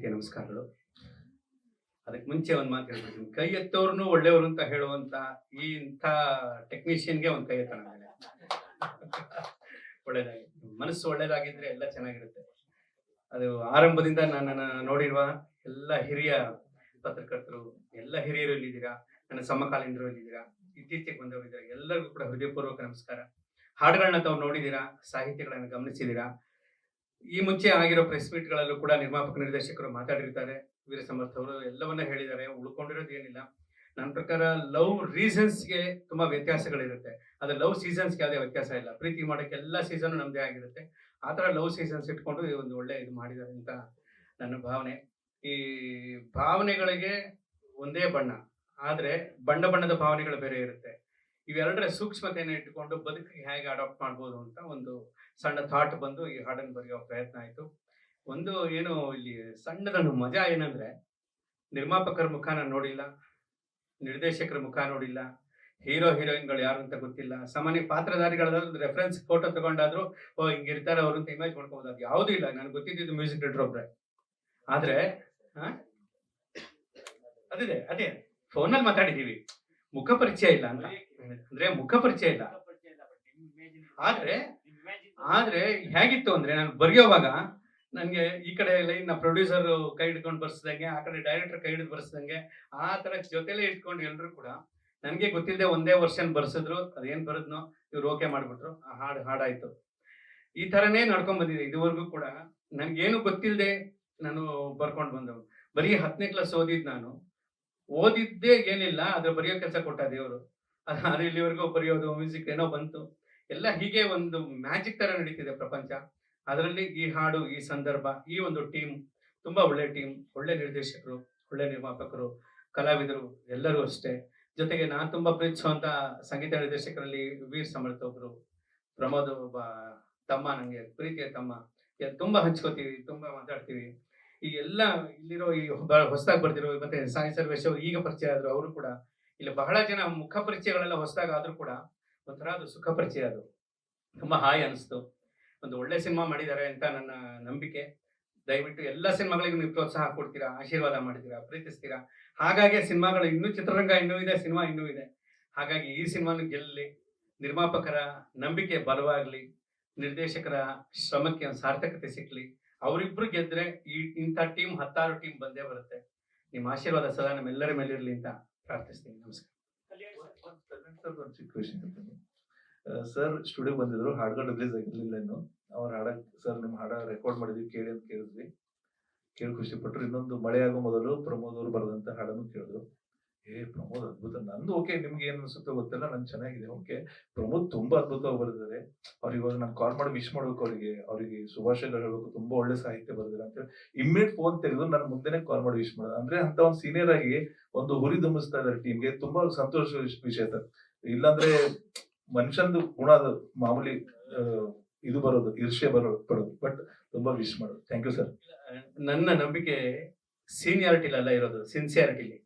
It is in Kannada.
ಪ್ರೀತಿಯ ನಮಸ್ಕಾರಗಳು. ಅದಕ್ಕೆ ಮುಂಚೆ ಒಂದು ಮಾತು ಹೇಳ್ಬಿಡ್ತೀನಿ. ಕೈ ಎತ್ತೋರ್ನು ಒಳ್ಳೆಯವರು ಅಂತ ಹೇಳುವಂತ ಇಂಥ ಟೆಕ್ನಿಷಿಯನ್ಗೆ ಒಂದು ಕೈ ಎತ್ತೋಣ. ಒಳ್ಳೇದಾಗಿ ಮನಸ್ಸು ಒಳ್ಳೇದಾಗಿದ್ರೆ ಎಲ್ಲ ಚೆನ್ನಾಗಿರುತ್ತೆ. ಅದು ಆರಂಭದಿಂದ ನನ್ನನ್ನು ನೋಡಿರುವ ಎಲ್ಲ ಹಿರಿಯ ಪತ್ರಕರ್ತರು, ಎಲ್ಲ ಹಿರಿಯರು ಇಲ್ಲಿದ್ದೀರಾ, ನನ್ನ ಸಮಕಾಲೀನರು ಇಲ್ಲಿದ್ದೀರಾ, ಇತ್ತೀಚೆಗೆ ಬಂದವರು ಇದ್ದಾರೆ, ಎಲ್ಲರಿಗೂ ಕೂಡ ಹೃದಯಪೂರ್ವಕ ನಮಸ್ಕಾರ. ಹಾಡುಗಳನ್ನ ತಾವು ನೋಡಿದ್ದೀರಾ, ಸಾಹಿತ್ಯಗಳನ್ನು ಗಮನಿಸಿದ್ದೀರಾ. ಈ ಮುಂಚೆ ಆಗಿರೋ ಪ್ರೆಸ್ ಮೀಟ್ಗಳಲ್ಲೂ ಕೂಡ ನಿರ್ಮಾಪಕ ನಿರ್ದೇಶಕರು ಮಾತಾಡಿರ್ತಾರೆ. ವೀರ ಸಮರ್ಥ ಅವರು ಎಲ್ಲವನ್ನ ಹೇಳಿದ್ದಾರೆ. ಉಳ್ಕೊಂಡಿರೋದು ಏನಿಲ್ಲ. ನನ್ನ ಪ್ರಕಾರ ಲವ್ ರೀಸನ್ಸ್ಗೆ ತುಂಬಾ ವ್ಯತ್ಯಾಸಗಳಿರುತ್ತೆ. ಅದು ಲವ್ ಸೀಸನ್ಸ್ಗೆ ಯಾವುದೇ ವ್ಯತ್ಯಾಸ ಇಲ್ಲ. ಪ್ರೀತಿ ಮಾಡೋಕ್ಕೆ ಎಲ್ಲ ಸೀಸನ್ ನಮ್ದೇ ಆಗಿರುತ್ತೆ. ಆ ಥರ ಲವ್ ಸೀಸನ್ಸ್ ಇಟ್ಕೊಂಡು ಒಂದು ಒಳ್ಳೆ ಇದು ಮಾಡಿದ್ದಾರೆ ಅಂತ ನನ್ನ ಭಾವನೆ. ಈ ಭಾವನೆಗಳಿಗೆ ಒಂದೇ ಬಣ್ಣ, ಆದ್ರೆ ಬಣ್ಣ ಬಣ್ಣದ ಭಾವನೆಗಳು ಬೇರೆ ಇರುತ್ತೆ. ಇವೆರಡರ ಸೂಕ್ಷ್ಮತೆಯನ್ನು ಇಟ್ಟುಕೊಂಡು ಬದುಕಿಗೆ ಹೇಗೆ ಅಡಾಪ್ಟ್ ಮಾಡ್ಬೋದು ಅಂತ ಒಂದು ಸಣ್ಣ ಥಾಟ್ ಬಂದು ಈ ಹಾಡನ್ನು ಬರೆಯೋ ಪ್ರಯತ್ನ ಆಯಿತು. ಒಂದು ಏನು ಇಲ್ಲಿ ಸಣ್ಣದನ್ನು ಮಜಾ ಏನಂದ್ರೆ, ನಿರ್ಮಾಪಕರ ಮುಖ ನಾನು ನೋಡಿಲ್ಲ, ನಿರ್ದೇಶಕರ ಮುಖ ನೋಡಿಲ್ಲ, ಹೀರೋ ಹೀರೋಯಿನ್ಗಳು ಯಾರು ಅಂತ ಗೊತ್ತಿಲ್ಲ. ಸಾಮಾನ್ಯ ಪಾತ್ರಧಾರಿಗಳಾದ್ರೂ ರೆಫರೆನ್ಸ್ ಫೋಟೋ ತಗೊಂಡಾದ್ರು ಓ ಹಿಂಗಿರ್ತಾರೆ ಅವರು ಅಂತ ಇಮೇಜ್ ಮಾಡ್ಕೋಬಹುದು. ಅದು ಯಾವುದೂ ಇಲ್ಲ. ನನಗೆ ಗೊತ್ತಿದ್ದು ಮ್ಯೂಸಿಕ್ ಡೈರೆಕ್ಟರ್ ಒಬ್ರೆ. ಆದ್ರೆ ಅದೇ ಫೋನಲ್ಲಿ ಮಾತಾಡಿದೀವಿ, ಮುಖ ಪರಿಚಯ ಇಲ್ಲ ಅಂತ. ಅಂದ್ರೆ ಮುಖ ಪರಿಚಯ ಇಲ್ಲ. ಆದ್ರೆ ಹೇಗಿತ್ತು ಅಂದ್ರೆ, ನಾನು ಬರೆಯೋವಾಗ ನನ್ಗೆ ಈ ಕಡೆ ಲೈನ್ ಪ್ರೊಡ್ಯೂಸರ್ ಕೈ ಹಿಡ್ಕೊಂಡು ಬರ್ಸ್ದಂಗೆ, ಆ ಕಡೆ ಡೈರೆಕ್ಟರ್ ಕೈ ಹಿಡಿದು ಬರ್ಸ್ದಂಗೆ, ಆ ತರ ಜೊತೆಲೆ ಇಟ್ಕೊಂಡು ಎಲ್ರು ಕೂಡ ನನ್ಗೆ ಗೊತ್ತಿಲ್ಲದೆ ಒಂದೇ ವರ್ಷನ್ ಬರ್ಸಿದ್ರು. ಅದೇನ್ ಬರದ್ನೋ ಇವ್ರು ಓಕೆ ಮಾಡ್ಬಿಟ್ರು. ಆ ಹಾಡಾಯ್ತು. ಈ ತರನೇ ನಡ್ಕೊಂಡ್ ಬಂದಿದೆ ಇದುವರೆಗೂ ಕೂಡ. ನನ್ಗೇನು ಗೊತ್ತಿಲ್ಲದೆ ನಾನು ಬರ್ಕೊಂಡು ಬಂದವು. ಬರೀ 10ನೇ ಕ್ಲಾಸ್ ನಾನು. ಓದಿದ್ದೇ ಏನಿಲ್ಲ, ಅದ್ರ ಬರೆಯೋ ಕೆಲಸ ಕೊಟ್ಟ ದೇವರು. ಅದು ಇಲ್ಲಿವರೆಗೂ ಬರೆಯೋದು, ಮ್ಯೂಸಿಕ್ ಏನೋ ಬಂತು. ಎಲ್ಲ ಹೀಗೆ ಒಂದು ಮ್ಯಾಜಿಕ್ ತರ ನಡೀತಿದೆ ಪ್ರಪಂಚ. ಅದರಲ್ಲಿ ಈ ಹಾಡು, ಈ ಸಂದರ್ಭ, ಈ ಒಂದು ಟೀಮ್ ತುಂಬಾ ಒಳ್ಳೆ ಟೀಮ್, ಒಳ್ಳೆ ನಿರ್ದೇಶಕರು, ಒಳ್ಳೆ ನಿರ್ಮಾಪಕರು, ಕಲಾವಿದರು ಎಲ್ಲರೂ ಅಷ್ಟೇ. ಜೊತೆಗೆ ನಾನು ತುಂಬಾ ಪ್ರೀತಿಸುವಂತ ಸಂಗೀತ ನಿರ್ದೇಶಕರಲ್ಲಿ ವೀರ್ ಸಮರ್ಥ ಒಬ್ರು, ಪ್ರಮೋದ್ ಒಬ್ಬ ತಮ್ಮ, ನಂಗೆ ಪ್ರೀತಿಯ ತಮ್ಮ. ತುಂಬಾ ಹಂಚ್ಕೋತೀವಿ, ತುಂಬಾ ಮಾತಾಡ್ತೀವಿ. ಈ ಎಲ್ಲ ಇಲ್ಲಿರೋ ಈ ಹೊಸದಾಗಿ ಬರ್ತಿರೋ ಮತ್ತೆ ಸಾಯಿ ಸರ್ವೇಶ್ ಅವರು ಈಗ ಪರಿಚಯ ಆದ್ರು. ಅವರು ಕೂಡ ಇಲ್ಲಿ ಬಹಳ ಜನ ಮುಖ ಪರಿಚಯಗಳೆಲ್ಲ ಹೊಸದಾಗಿ ಆದ್ರೂ ಕೂಡ ಒಂಥರ ಅದು ಸುಖ ಪರಿಚಯ. ಅದು ತುಂಬಾ ಹಾಯ್ ಅನಿಸ್ತು. ಒಂದು ಒಳ್ಳೆ ಸಿನಿಮಾ ಮಾಡಿದ್ದಾರೆ ಅಂತ ನನ್ನ ನಂಬಿಕೆ. ದಯವಿಟ್ಟು ಎಲ್ಲ ಸಿನಿಮಾಗಳಿಗೂ ನೀವು ಪ್ರೋತ್ಸಾಹ ಕೊಡ್ತೀರಾ, ಆಶೀರ್ವಾದ ಮಾಡ್ತೀರಾ, ಪ್ರೀತಿಸ್ತೀರಾ. ಹಾಗಾಗಿ ಸಿನಿಮಾಗಳು ಇನ್ನೂ, ಚಿತ್ರರಂಗ ಇನ್ನೂ ಇದೆ, ಸಿನಿಮಾ ಇನ್ನೂ ಇದೆ. ಹಾಗಾಗಿ ಈ ಸಿನಿಮಾನು ಗೆಲ್ಲಲಿ, ನಿರ್ಮಾಪಕರ ನಂಬಿಕೆ ಬಲವಾಗ್ಲಿ, ನಿರ್ದೇಶಕರ ಶ್ರಮಕ್ಕೆ ಒಂದು ಸಾರ್ಥಕತೆ ಸಿಕ್ಲಿ. ಅವರಿಬ್ರು ಗೆದ್ರೆ ಇಂಥ ಟೀಮ್ 10 ಟೀಮ್ ಬಂದೇ ಬರುತ್ತೆ. ನಿಮ್ಮ ಆಶೀರ್ವಾದ ಸದಾ ನಮ್ಮೆಲ್ಲರ ಮೇಲೆ ಇರಲಿ ಅಂತ ಪ್ರಾರ್ಥಿಸ್ತೀನಿ. ನಮಸ್ಕಾರ. ಚಿಕ್ಕ ವಿಷಯ ಸರ್, ಸ್ಟುಡಿಯೋ ಬಂದಿದ್ರು, ಹಾಡುಗಳು ರಿಲೀಸ್ ಆಗಿರ್ಲಿಲ್ಲ ಇನ್ನು. ಅವ್ರ ಸರ್ ನಿಮ್ಮ ಹಾಡ ರೆಕಾರ್ಡ್ ಮಾಡಿದ್ವಿ, ಕೇಳಿ ಅಂತ ಕೇಳಿದ್ವಿ. ಕೇಳಿ ಖುಷಿ ಪಟ್ರು. ಇನ್ನೊಂದು ಮಳೆಯಾಗೋ ಮೊದಲು ಪ್ರಮೋದ್ ಅವರು ಬರೆದಂತ ಹಾಡನ್ನು ಕೇಳಿದ್ರು. ಪ್ರಮೋದ್ ಅದ್ಭುತ. ನಂದು ಓಕೆ, ನಿಮ್ಗೆ ಏನ್ ಅನ್ಸುತ್ತೋ ಗೊತ್ತಿಲ್ಲ, ನನ್ ಚೆನ್ನಾಗಿದೆ. ಓಕೆ, ಪ್ರಮೋದ್ ತುಂಬಾ ಅದ್ಭುತವಾಗಿ ಬರೆದಿದ್ದಾರೆ. ಅವ್ರಿಗೆ ಇವಾಗ ನಾನು ಕಾಲ್ ಮಾಡಿ ವಿಶ್ ಮಾಡ್ಬೇಕು, ಅವರಿಗೆ ಶುಭಾಶಯಗಳು ಹೇಳ್ಬೇಕು. ತುಂಬಾ ಒಳ್ಳೆ ಸಾಹಿತ್ಯ ಬರೆದಿದ್ದಾರೆ ಅಂತ ಹೇಳಿ ಇಮ್ಮಿಡಿಯೇಟ್ ಫೋನ್ ತೆಗೆದು ನಾನು ಮುಂದೆನೆ ಕಾಲ್ ಮಾಡಿ ವಿಶ್ ಮಾಡೋದು. ಅಂದ್ರೆ ಅಂತ ಒಂದು ಸೀನಿಯರ್ ಆಗಿ ಒಂದು ಹುರಿ ದುಂಬಿಸ್ತಾ ಇದ್ದಾರೆ ಟೀಮ್ಗೆ. ತುಂಬಾ ಸಂತೋಷ ವಿಷಯ ಸರ್. ಇಲ್ಲಾಂದ್ರೆ ಮನುಷ್ಯಂದು ಗುಣ ಅದು ಮಾಮೂಲಿ ಇದು ಬರೋದು, ಈರ್ಷ್ಯೆ ಪಡೋದು. ಬಟ್ ತುಂಬಾ ವಿಶ್ ಮಾಡೋದು. Thank you sir. ನನ್ನ ನಂಬಿಕೆ ಸೀನಿಯಾರಿಟಿಲೆಲ್ಲ ಇರೋದು, ಸಿನ್ಸಿಯಾರಿಟಿಲಿ.